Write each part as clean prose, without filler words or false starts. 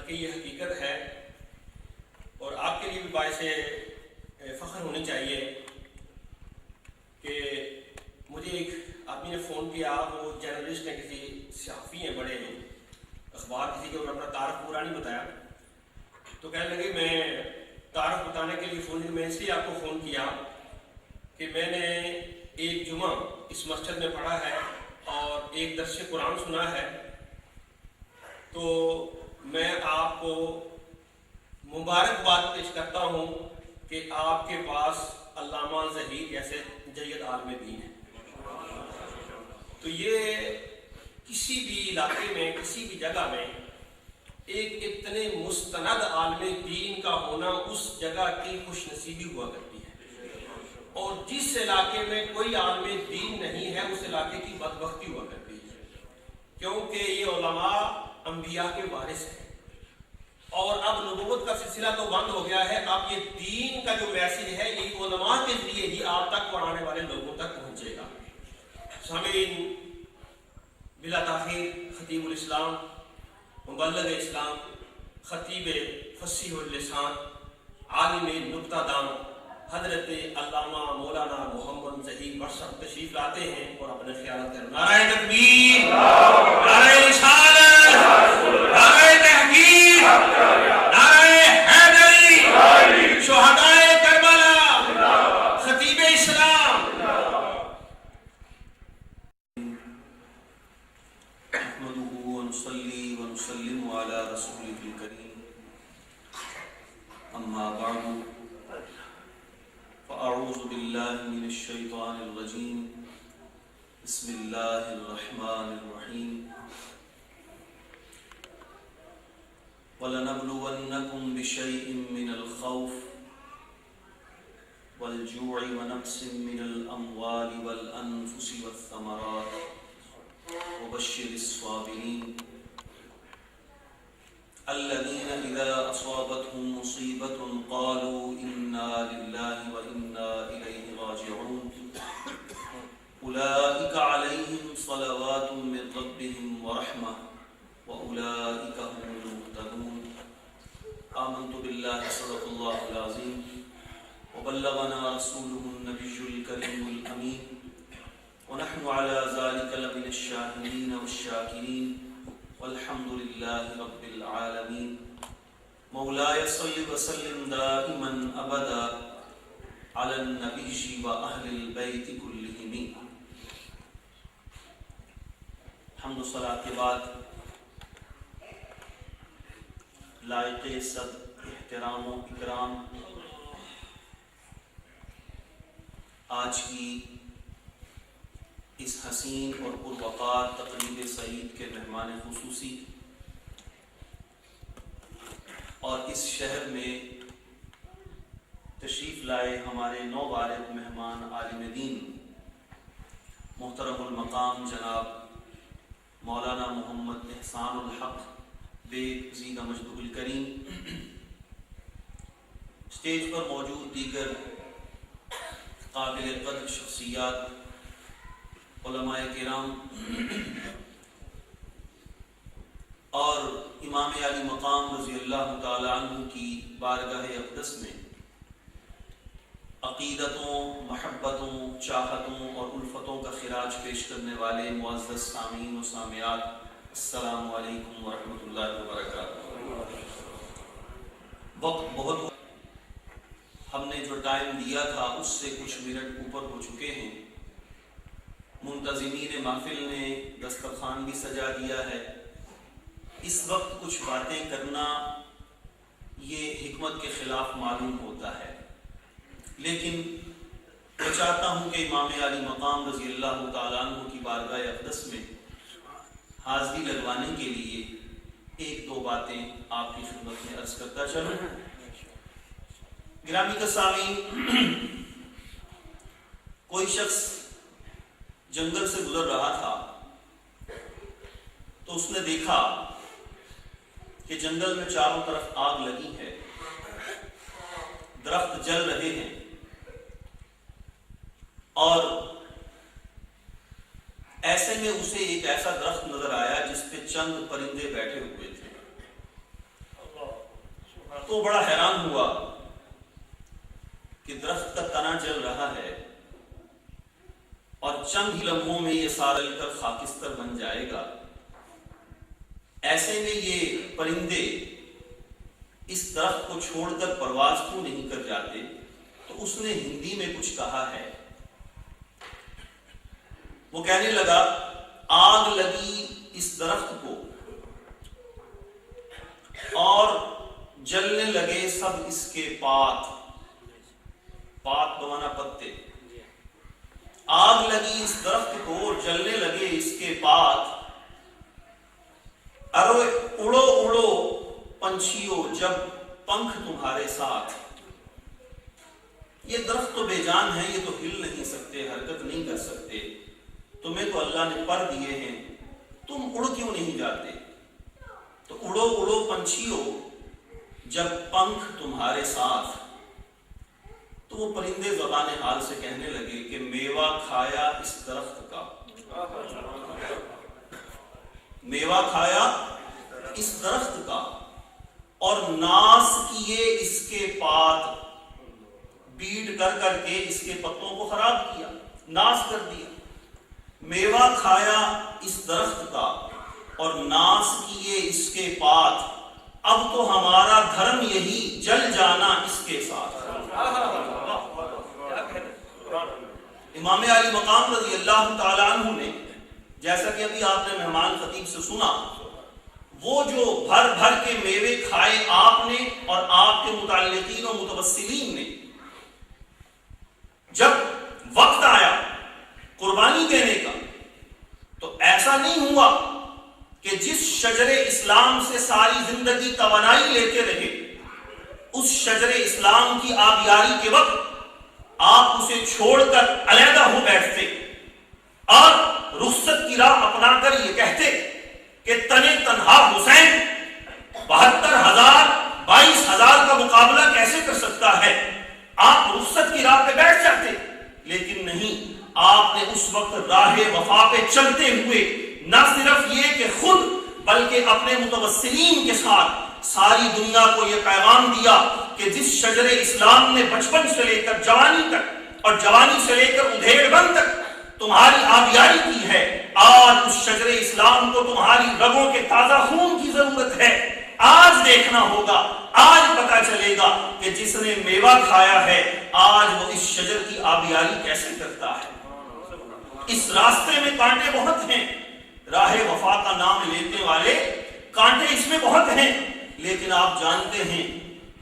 بلکہ یہ حقیقت ہے اور آپ کے لیے بھی باعث فخر ہونی چاہیے کہ مجھے ایک آدمی نے فون کیا، وہ جرنلسٹ ہیں، کسی صحافی ہیں، بڑے ہیں، اخبار کسی کے، اور اپنا تعارف پورا نہیں بتایا، تو کہنے لگے میں تعارف بتانے کے لیے فون، میں اس لیے آپ کو فون کیا کہ میں نے ایک جمعہ اس مسجد میں پڑھا ہے اور ایک درس قرآن سنا ہے، تو میں آپ کو مبارکباد پیش کرتا ہوں کہ آپ کے پاس علامہ ظہیر جیسے جید عالم دین ہے۔ تو یہ کسی بھی علاقے میں، کسی بھی جگہ میں ایک اتنے مستند عالم دین کا ہونا اس جگہ کی خوش نصیبی ہوا کرتی ہے، اور جس علاقے میں کوئی عالم دین نہیں ہے اس علاقے کی بدبختی ہوا کرتی ہے، کیونکہ یہ علماء انبیاء کے وارث ہیں، اور اب نبوت کا سلسلہ تو بند ہو گیا ہے، اب یہ دین کا جو میسج ہے یہ علماء کے ذریعے ہی آپ تک پڑھانے والے لوگوں تک پہنچے گا۔ سامعین، بلا تاخیر خطیب الاسلام، مبلغ اسلام، خطیب فصیح اللسان، عالم نکتہ دان حضرت علامہ مولانا محمد ظہیر برصغ تشریف لاتے ہیں اور اپنے خیالات کریں۔ نعرہ تکبیر، نعرہ رسالت، نعرہ تحقیق، نعرہ حیدری، شہدائے کربلا، خطیب اسلام۔ نحمده ونصلي ونسلم على رسوله الكريم، أما بعد فأعوذ بالله من الشيطان الرجيم، بسم الله الرحمن الرحيم، وَلَنَبْلُوَنَّكُمْ بِشَيْءٍ مِّنَ الْخَوْفِ وَالْجُوعِ وَنَقْصٍ مِّنَ الْأَمْوَالِ وَالْأَنفُسِ وَالثَّمَرَاتِ وَبَشِّرِ الصَّابِرِينَ الَّذِينَ إِذَا أَصَابَتْهُم مُّصِيبَةٌ قَالُوا إِنَّا لِلَّهِ وَإِنَّا إِلَيْهِ رَاجِعُونَ أُولَئِكَ عَلَيْهِمْ صَلَوَاتٌ مِّن رَّبِّهِمْ وَرَحْمَةٌ وَأُولَئِكَ هُمُ الْمُهْتَدُونَ آمنت بالله صدق الله العظيم وبلغنا رسوله النبي الكريم الأمين ونحن على ذلك لمن الشاهدين والشاكرين والحمد لله رب العالمين مولاي صل وسلم دائما أبدا على النبي وأهل البيت كلهم۔ حمد و صلاۃ کے بعد لائق صد احترام و اکرام آج کی اس حسین اور پروقار تقریب سعید کے مہمان خصوصی اور اس شہر میں تشریف لائے ہمارے نوبارد مہمان عالم دین محترم المقام جناب مولانا محمد احسان الحق بے زید مجدہ الکریم، اسٹیج پر موجود دیگر قابل قدر شخصیات، علماء کرام اور امام علی مقام رضی اللہ تعالی عنہ کی بارگاہ اقدس میں عقیدتوں، محبتوں، چاہتوں اور الفتوں کا خراج پیش کرنے والے معزز سامعین و سامعات، السلام علیکم ورحمۃ اللہ وبرکاتہ۔ وقت بہت ہم نے جو ٹائم دیا تھا اس سے کچھ منٹ اوپر ہو چکے ہیں۔ منتظمین محفل نے دسترخوان بھی سجا دیا ہے۔ اس وقت کچھ باتیں کرنا یہ حکمت کے خلاف معلوم ہوتا ہے، لیکن میں چاہتا ہوں کہ امام علی مقام رضی اللہ تعالیٰ عنہ کی بارگاہ اقدس میں حاضری لگوانے کے لیے ایک دو باتیں آپ کی خدمت میں عرض کرتا چلوں۔ گرامی کا سامعین، کوئی شخص جنگل سے گزر رہا تھا تو اس نے دیکھا کہ جنگل میں چاروں طرف آگ لگی ہے، درخت جل رہے ہیں، اور ایسے میں اسے ایک ایسا درخت نظر آیا جس پہ چند پرندے بیٹھے ہوئے تھے۔ تو وہ بڑا حیران ہوا کہ درخت کا تنا جل رہا ہے اور چند ہی لمحوں میں یہ سارا جل کر خاکستر بن جائے گا، ایسے میں یہ پرندے اس درخت کو چھوڑ کر پرواز کیوں نہیں کر جاتے؟ تو اس نے ہندی میں کچھ کہا ہے. وہ کہنے لگا آگ لگی اس درخت کو اور جلنے لگے سب اس کے پات بمانا پتے. آگ لگی اس درخت کو اور جلنے لگے اس کے پات، ارے اڑو اڑو پنچھیوں جب پنکھ تمہارے ساتھ. یہ درخت تو بے جان ہے، یہ تو ہل نہیں سکتے، حرکت نہیں کر سکتے، تمہیں تو اللہ نے پر دیے ہیں، تم اڑ کیوں نہیں جاتے؟ تو اڑو اڑو پنچھیوں جب پنکھ تمہارے ساتھ. تو وہ پرندے زبان حال سے کہنے لگے کہ میوہ کھایا اس درخت کا، میوہ کھایا اس درخت کا اور ناس کیے اس کے پات، بیٹ کر کر کے اس کے پتوں کو خراب کیا، ناس کر دیا. میوہ کھایا اس درخت کا اور ناس کیے اس کے پات، اب تو ہمارا دھرم یہی جل جانا اس کے ساتھ. امام علی مقام رضی اللہ تعالیٰ عنہ نے، جیسا کہ ابھی آپ نے مہمان خطیب سے سنا، وہ جو بھر بھر کے میوے کھائے آپ نے اور آپ کے متعلقین و متوسلین نے، جب وقت آیا قربانی دینے کا تو ایسا نہیں ہوا کہ جس شجر اسلام سے ساری زندگی توانائی لیتے رہے، اس شجر اسلام کی آبیاری کے وقت آپ اسے چھوڑ کر علیحدہ ہو بیٹھتے اور رخصت کی راہ اپنا کر یہ کہتے کہ تنے تنہا حسین 72,000 22,000 کا مقابلہ کیسے کر سکتا ہے. آپ رخصت کی راہ پہ بیٹھ جاتے، لیکن نہیں، آپ نے اس وقت راہ وفا پہ چلتے ہوئے نہ صرف یہ کہ خود بلکہ اپنے متوسلین کے ساتھ ساری دنیا کو یہ پیغام دیا کہ جس شجر اسلام نے بچپن سے لے کر جوانی تک اور جوانی سے لے کر ادھیڑ بن تک تمہاری آبیاری کی ہے، آج اس شجر اسلام کو تمہاری رگوں کے تازہ خون کی ضرورت ہے. آج دیکھنا ہوگا، آج پتا چلے گا کہ جس نے میوہ کھایا ہے آج وہ اس شجر کی آبیاری کیسے کرتا ہے. اس راستے میں کانٹے بہت ہیں، راہ وفا کا نام لینے والے کانٹے اس میں بہت ہیں، لیکن آپ جانتے ہیں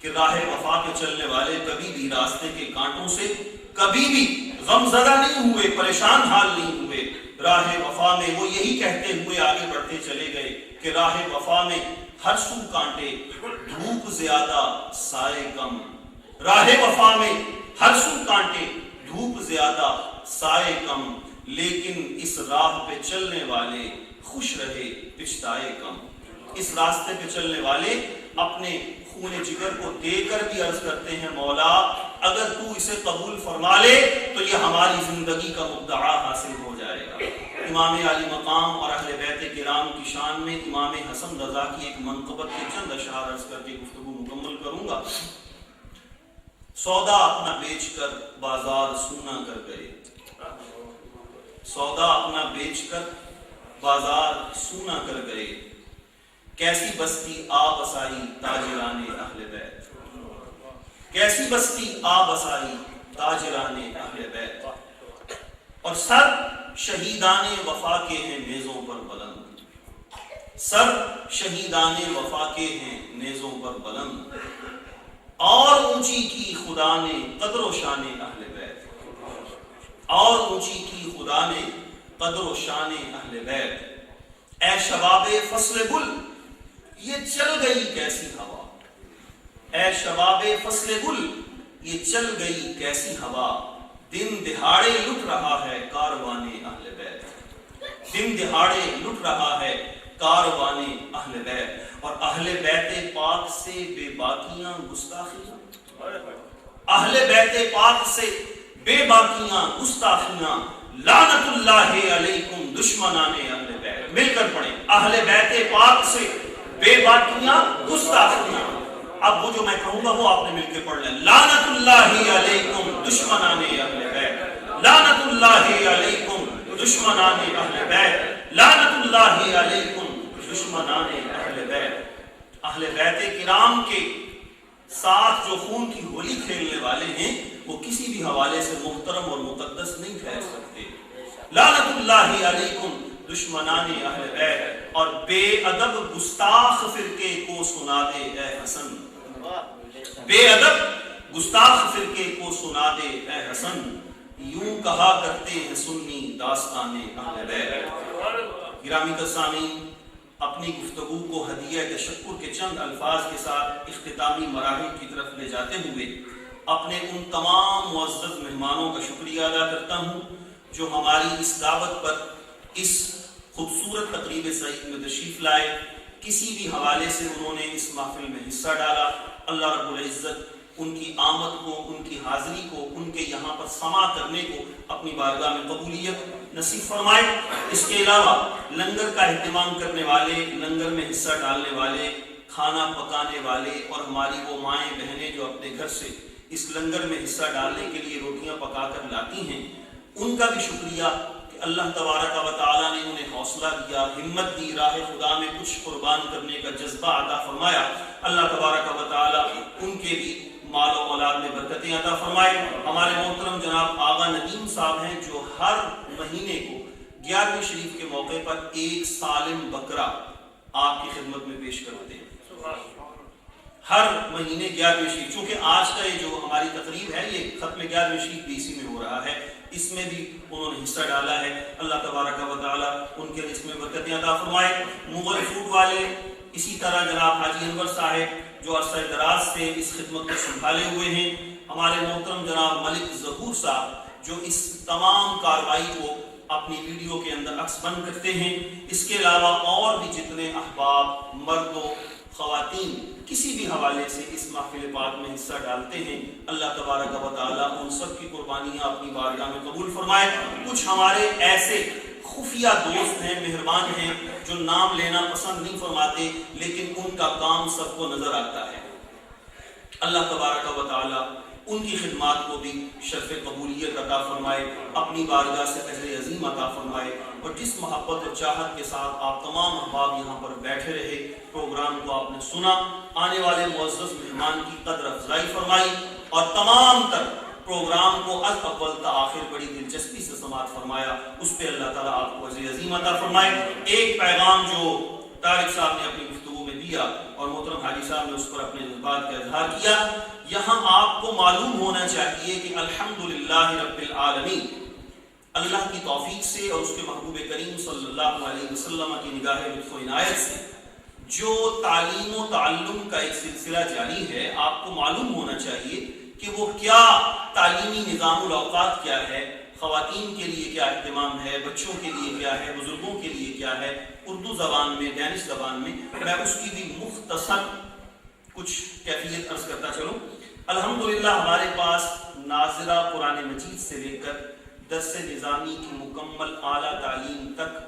کہ راہ وفا کے چلنے والے کبھی بھی راستے کے کانٹوں سے کبھی بھی غمزدہ نہیں ہوئے، پریشان حال نہیں ہوئے. راہ وفا میں وہ یہی کہتے ہوئے آگے بڑھتے چلے گئے کہ راہ وفا میں ہر سو کانٹے، دھوپ زیادہ سائے کم. راہ وفا میں ہر سو کانٹے، دھوپ زیادہ سائے کم، لیکن اس راہ پہ چلنے والے خوش رہے پچھتائے کم. اس راستے پہ چلنے والے اپنے خون جگر کو دے کر بھی عرض کرتے ہیں مولا اگر تو اسے قبول فرما لے تو یہ ہماری زندگی کا مدعا حاصل ہو جائے گا. امام علی مقام اور اہل بیت کرام کی شان میں امام حسن رضا کی ایک منقبت کے چند اشعار عرض کر کے گفتگو مکمل کروں گا. سودا اپنا بیچ کر بازار سونا کر گئے، سودا اپنا بیچ کر بازار سونا کر گئے، کیسی بستی آ بسائی تاجران اہل بیت، کیسی بستی آ بسائی تاجران اہل بیت. اور سر شہیدان وفا کے ہیں نیزوں پر بلند، سر شہیدان وفا کے ہیں نیزوں پر بلند، اور اونچی کی خدا نے قدر و شان اہل بیت، اور اونچی کی خدا نے قدر و شان اہل بیت. اے شباب فصل گل یہ چل گئی کیسی ہوا، اے شباب فصل گل یہ چل گئی کیسی ہوا، دن دہاڑے لٹ رہا ہے کاروان اہل بیت، دن دہاڑے لٹ رہا ہے کاروان اہل بیت. اور اہل بیت پاک سے بے باکیاں گستاخیاں، اہل بیت پاک سے بے باکیاں گستاخیاں، لعنت اللہ علیکم دشمنان اہل بیت. مل کر پڑھیں، اہل بیت پاک سے بے باکیاں گستاخیاں، اب وہ جو میں کہوں گا وہ آپ نے مل کے پڑھ لیں. لعنت اللہ علیکم دشمنان اہل بیت، لعنت اللہ علیکم دشمنان اہل بیت، لعنت اللہ علیکم دشمنان اہل بیت. اہل بیت کرام کے ساتھ جو خون کی ہولی کھیلنے والے ہیں وہ کسی بھی حوالے سے محترم اور مقدس نہیں ٹھہر سکتے. لعنت اللہ علیکم دشمنان اہل بیت. اور بے ادب گستاخ فرقے کو سنا دے اے حسن، بے ادب گستاخ فرقے کو سنا دے اے حسن، یوں کہا کرتے ہیں سنی داستان اہل بیت. گرامی سامعین، اپنی گفتگو کو ہدیہ تشکر کے چند الفاظ کے ساتھ اختتامی مراحل کی طرف لے جاتے ہوئے اپنے ان تمام معزز مہمانوں کا شکریہ ادا کرتا ہوں جو ہماری اس دعوت پر اس خوبصورت تقریب سعید میں تشریف لائے. کسی بھی حوالے سے انہوں نے اس محفل میں حصہ ڈالا. اللہ رب العزت ان کی آمد کو، ان کی حاضری کو، ان کے یہاں پر سما کرنے کو اپنی بارگاہ میں قبولیت نصیب فرمائے. اس کے علاوہ لنگر کا اہتمام کرنے والے، لنگر میں حصہ ڈالنے والے، کھانا پکانے والے اور ہماری وہ مائیں بہنیں جو اپنے گھر سے اس لنگر میں حصہ ڈالنے کے لیے روٹیاں پکا کر لاتی ہیں، ان کا بھی شکریہ کہ اللہ تبارک و تعالیٰ نے انہیں حوصلہ دیا، ہمت دی، راہ خدا میں کچھ قربان کرنے کا جذبہ عطا فرمایا. اللہ تبارک و تعالیٰ ان کے بھی مال و اولاد میں برکتیں عطا فرمائے. ہمارے محترم جناب آغا ندیم صاحب ہیں جو ہر مہینے کو 11ویں شریف کے موقع پر ایک سالم بکرا آپ کی خدمت میں پیش کرتے ہیں. ہر مہینے 11ویں شریف، چونکہ آج کا یہ جو ہماری تقریب ہے یہ ختم 11ویں شریف بھی اسی میں ہو رہا ہے، اس میں بھی انہوں نے حصہ ڈالا ہے. اللہ تبارک و تعالیٰ ان کے رزق میں برکتیں عطا فرمائے. مغل فوڈ والے، اسی طرح جناب حاجی انور صاحب جو عرصہ دراز سے اس خدمت کو سنبھالے ہوئے ہیں. ہمارے محترم جناب ملک ظہور صاحب جو اس تمام کارروائی کو اپنی ویڈیو کے اندر عکس بند کرتے ہیں. اس کے علاوہ اور بھی جتنے احباب، مرد و خواتین کسی بھی حوالے سے اس محفل پاک میں حصہ ڈالتے ہیں، اللہ تبارک و تعالیٰ ان سب کی قربانیاں اپنی بارگاہ میں قبول فرمائے. کچھ ہمارے ایسے خفیہ دوست ہیں، مہربان ہیں، جو نام لینا پسند نہیں فرماتے لیکن ان کا کام سب کو نظر آتا ہے. اللہ تبارک و تعالیٰ ان کی خدمات کو بھی شرف قبولیت عطا فرمائے، اپنی بارگاہ سے اجر عظیم عطا فرمائے. اور جس محبت اور چاہت کے ساتھ آپ تمام احباب یہاں پر بیٹھے رہے، پروگرام کو آپ نے سنا، آنے والے معزز مہمان کی قدر افزائی فرمائی اور تمام تر پروگرام کو از اول تا آخر بڑی دلچسپی سے سماعت فرمایا، اس پہ اللہ تعالیٰ آپ کو اجر عظیم عطا فرمائے. ایک پیغام جو طارق صاحب نے اپنی گفتگو میں دیا اور محترم حاجی صاحب نے اس پر اپنے جذبات کا اظہار کیا، یہاں آپ کو معلوم ہونا چاہیے کہ الحمدللہ رب العالمین، اللہ کی توفیق سے اور اس کے محبوب کریم صلی اللہ علیہ وسلم کی نگاہ لطف و عنایت سے جو تعلیم و تعلم کا ایک سلسلہ جاری ہے، آپ کو معلوم ہونا چاہیے کہ وہ کیا تعلیمی نظام الاوقات کیا ہے، خواتین کے لیے کیا اہتمام ہے، بچوں کے لیے کیا ہے، بزرگوں کے لیے کیا ہے، اردو زبان میں، ڈینش زبان میں. میں اس کی بھی مختصر کچھ کیفیت عرض کرتا چلوں. الحمدللہ ہمارے پاس ناظرہ قرآن مجید سے لے کر درس نظامی کی مکمل اعلیٰ تعلیم تک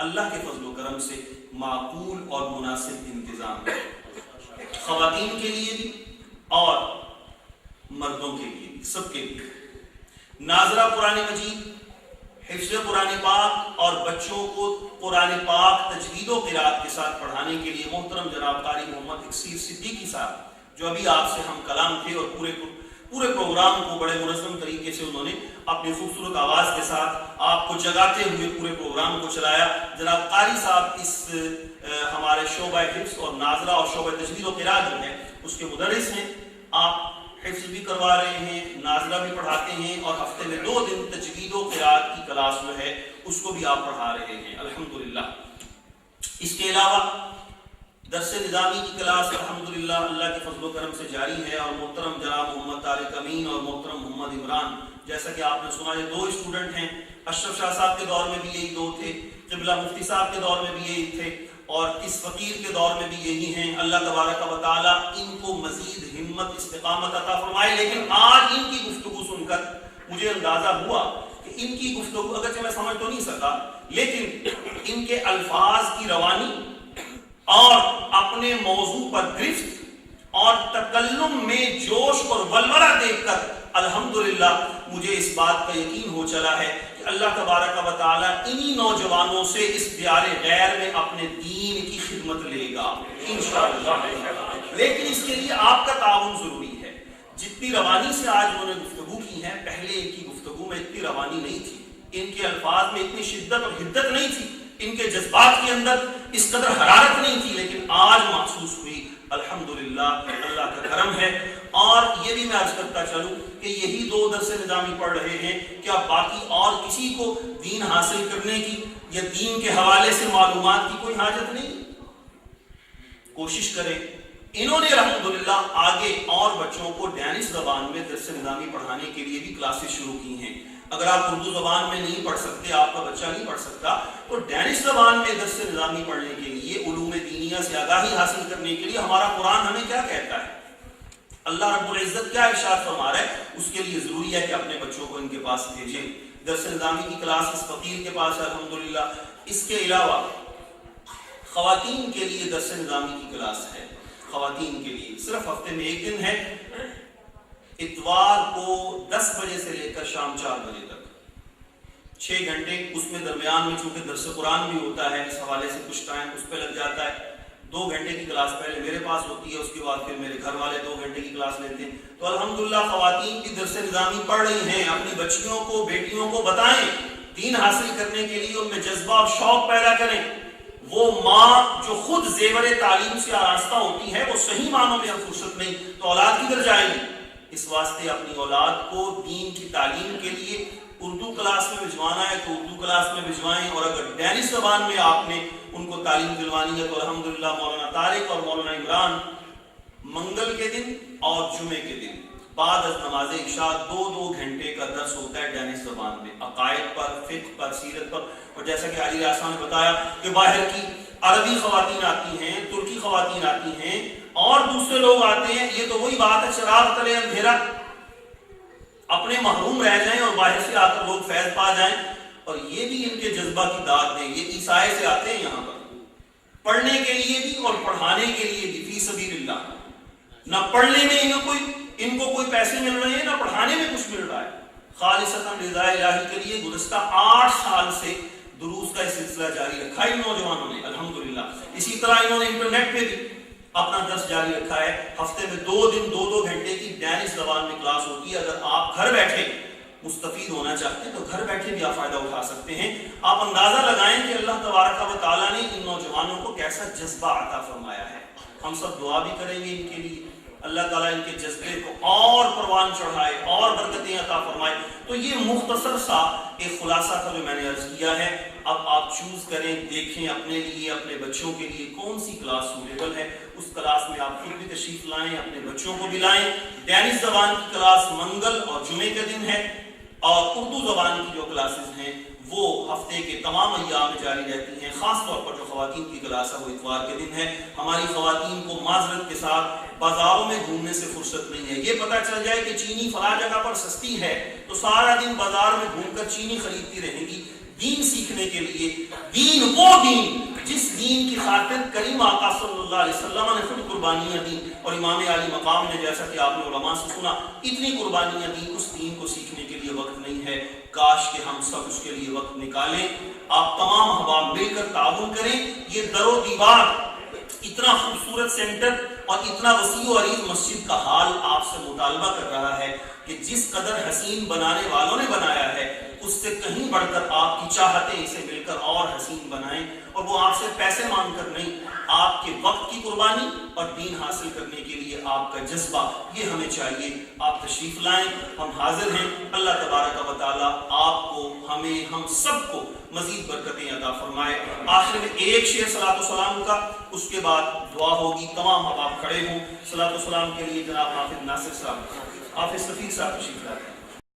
اللہ کے فضل و کرم سے معقول اور مناسب انتظام ہے، خواتین کے لیے بھی اور مردوں کے لیے بھی، سب کے لیے. ناظرہ قرآن مجید، حفظ قرآن پاک اور بچوں کو قرآن پاک تجوید و قرات کے ساتھ پڑھانے کے لیے محترم جناب قاری محمد اکسیر صدیقی صاحب جو ابھی آپ سے ہم کلام تھے اور پورے پروگرام کو بڑے منظم طریقے سے انہوں نے اپنی خوبصورت آواز کے ساتھ آپ کو جگاتے ہوئے پورے پروگرام کو چلایا. جناب قاری صاحب اس ہمارے شعبہ حفظ اور ناظرہ اور شعبہ تجوید و قرات جو ہے اس کے مدرس ہیں. آپ حفظ بھی کروا رہے ہیں، ناظرہ بھی پڑھاتے ہیں اور ہفتے میں 2 دن تجوید و قرات کی کلاس جو ہے اس کو بھی آپ پڑھا رہے ہیں الحمدللہ. اس کے علاوہ درس نظامی کی کلاس الحمدللہ اللہ کے فضل و کرم سے جاری ہے اور محترم جناب محمد طارق امین اور محترم محمد عمران، جیسا کہ آپ نے سنا یہ 2 اسٹوڈنٹ ہیں. اشرف شاہ صاحب کے دور میں بھی یہی 2 تھے، قبلہ مفتی صاحب کے دور میں بھی یہی تھے اور اس فقیر کے دور میں بھی یہی ہیں. اللہ تبارک و تعالیٰ ان کو مزید ہمت استقامت عطا فرمائے. لیکن آج ان کی گفتگو سن کر مجھے اندازہ ہوا کہ ان کی گفتگو اگرچہ میں سمجھ تو نہیں سکا لیکن ان کے الفاظ کی روانی اور اپنے موضوع پر گرفت اور تکلم میں جوش اور ولولہ دیکھ کر الحمدللہ مجھے اس بات کا یقین ہو چلا ہے کہ اللہ تبارک و تعالی انہی نوجوانوں سے اس دیار غیر میں اپنے دین کی خدمت لے گا انشاءاللہ۔ لیکن اس کے لیے آپ کا تعاون ضروری ہے۔ جتنی روانی سے آج انہوں نے گفتگو کی ہے، پہلے ان کی گفتگو میں اتنی روانی نہیں تھی، ان کے الفاظ میں اتنی شدت اور حدت نہیں تھی، ان کے جذبات کے اندر اس قدر حرارت نہیں تھی، لیکن آج محسوس ہوئی الحمدللہ اللہ کا کرم ہے۔ اور یہ بھی میں عرض کرتا چلوں کہ یہی 2 درس نظامی پڑھ رہے ہیں، کیا باقی اور کسی کو دین حاصل کرنے کی یا دین کے حوالے سے معلومات کی کوئی حاجت نہیں؟ کوشش کریں۔ انہوں نے الحمدللہ آگے اور بچوں کو ڈینش زبان میں درس نظامی پڑھانے کے لیے بھی کلاسز شروع کی ہیں۔ اگر آپ اردو زبان میں نہیں پڑھ سکتے، آپ کا بچہ نہیں پڑھ سکتا، تو ڈینش زبان میں درس نظامی پڑھنے کے لیے، علوم دینیہ سے آگاہی حاصل کرنے کے لیے ہمارا قرآن ہمیں کیا کہتا ہے، اللہ رب العزت کیا ارشاد فرما رہا ہے، اس کے لیے ضروری ہے کہ اپنے بچوں کو ان کے پاس بھیجیں۔ درس نظامی کی کلاس اس فقیر کے پاس ہے الحمدللہ۔ اس کے علاوہ خواتین کے لیے درس نظامی کی کلاس ہے، خواتین کے لیے صرف ہفتے میں 1 دن ہے، اتوار کو 10 بجے سے لے کر شام 4 بجے تک 6 گھنٹے۔ اس میں درمیان میں چونکہ درس قرآن بھی ہوتا ہے، اس حوالے سے کچھ ٹائم اس پہ لگ جاتا ہے۔ 2 گھنٹے کی کلاس پہلے میرے پاس ہوتی ہے، اس کے بعد پھر میرے گھر والے 2 گھنٹے کی کلاس لیتے ہیں۔ تو الحمدللہ خواتین بھی درس نظامی پڑھ رہی ہیں۔ اپنی بچیوں کو، بیٹیوں کو بتائیں، دین حاصل کرنے کے لیے ان میں جذبہ اور شوق پیدا کریں۔ وہ ماں جو خود زیور تعلیم سے آراستہ ہوتی ہے، وہ صحیح معنوں میں اب فرصت نہیں تو اولاد کدھر جائے گی؟ اس واسطے اپنی اولاد کو دین کی تعلیم کے لیے اردو کلاس میں بھجوانا ہے تو اردو کلاس میں بھجوائیں، اور اگر ڈینش زبان میں آپ نے ان کو تعلیم دلوانی ہے تو الحمدللہ مولانا طارق اور مولانا عمران منگل کے دن اور جمعے کے دن بعد از نماز عشاء 2 گھنٹے کا درس ہوتا ہے ڈینش زبان میں، عقائد پر، فقہ پر، سیرت پر۔ اور جیسا کہ علی ریاض نے بتایا کہ باہر کی عربی خواتین آتی ہیں، ترکی خواتین آتی ہیں اور دوسرے لوگ آتے ہیں، یہ تو وہی بات ہے چراغ تلے اندھیرا، اپنے محروم رہ جائیں اور باہر سے آ کر لوگ فیض پا جائیں۔ اور یہ بھی ان کے جذبہ کی داد دیں، یہ عیسائی سے آتے ہیں یہاں پر پڑھنے کے لیے بھی اور پڑھانے کے لیے بھی، فی سبیل اللہ۔ نہ پڑھنے میں ان کو کوئی پیسے مل رہے ہیں، نہ پڑھانے میں کچھ مل رہا ہے، خالصتاً رضا الہی کے لیے گزشتہ 8 سال سے دروس کا سلسلہ جاری رکھا ہے ان نوجوانوں نے الحمدللہ۔ اسی طرح انہوں نے انٹرنیٹ پہ بھی اپنا درس جاری رکھا ہے۔ ہفتے میں 2 دن 2 گھنٹے کی ڈینش زبان میں کلاس ہوتی ہے۔ اگر آپ گھر بیٹھے مستفید ہونا چاہتے ہیں تو گھر بیٹھے بھی آپ فائدہ اٹھا سکتے ہیں۔ آپ اندازہ لگائیں کہ اللہ تبارک و تعالیٰ نے ان نوجوانوں کو کیسا جذبہ عطا فرمایا ہے۔ ہم سب دعا بھی کریں گے ان کے لیے، اللہ تعالیٰ ان کے جذبے کو اور پروان چڑھائے اور برکتیں عطا فرمائے۔ تو یہ مختصر سا ایک خلاصہ تھا جو میں نے عرض کیا ہے۔ اب آپ چوز کریں، دیکھیں اپنے لیے، اپنے بچوں کے لیے کون سی کلاس سوٹیبل ہے، اس کلاس میں آپ خود بھی تشریف لائیں، اپنے بچوں کو بھی لائیں۔ ڈینش زبان کی کلاس منگل اور جمعے کے دن ہے، اور اردو زبان کی جو کلاسز ہیں وہ ہفتے کے تمام ایام میں جاری رہتی ہیں۔ خاص طور پر جو خواتین کی کلاس ہے وہ اتوار کے دن ہے۔ ہماری خواتین کو معذرت کے ساتھ بازاروں میں گھومنے سے فرصت نہیں ہے۔ یہ پتہ چل جائے کہ چینی فلاں جگہ پر سستی ہے تو سارا دن بازار میں گھوم کر چینی خریدتی رہیں گی۔ دین سیکھنے کے لیے، دین وہ دین جس دین کی خاطر کریم آقا صلی اللہ علیہ وسلم نے خود قربانیاں دی، اور امام علی مقام نے، جیسا کہ آپ نے علماء سے سنا، اتنی قربانیاں دی، اس دین کو سیکھنے کے لیے وقت نہیں ہے۔ کاش کہ ہم سب اس کے لیے وقت نکالیں۔ آپ تمام احباب مل کر تعاون کریں۔ یہ در و دیوار، اتنا خوبصورت سینٹر اور اتنا وسیع و عریض مسجد کا حال آپ سے مطالبہ کر رہا ہے کہ جس قدر حسین بنانے والوں نے بنایا ہے اس سے کہیں بڑھ کر آپ کی چاہتیں اسے مل کر اور حسین بنائیں، اور وہ آپ سے پیسے مانگ کر نہیں، آپ کے وقت کی قربانی اور دین حاصل کرنے کے لیے آپ کا جذبہ، یہ ہمیں چاہیے۔ آپ تشریف لائیں، ہم حاضر ہیں۔ اللہ تبارک و تعالیٰ آپ کو، ہمیں، ہم سب کو مزید برکتیں عطا فرمائے۔ آخر میں ایک شعر صلاۃ و سلام کا، اس کے بعد دعا ہوگی۔ تمام اب آپ کھڑے ہوں۔ صلاۃ و سلام کے لیے جناب حافظ ناصر صاحب، حافظ سفیر صاحب تشریف لائیں۔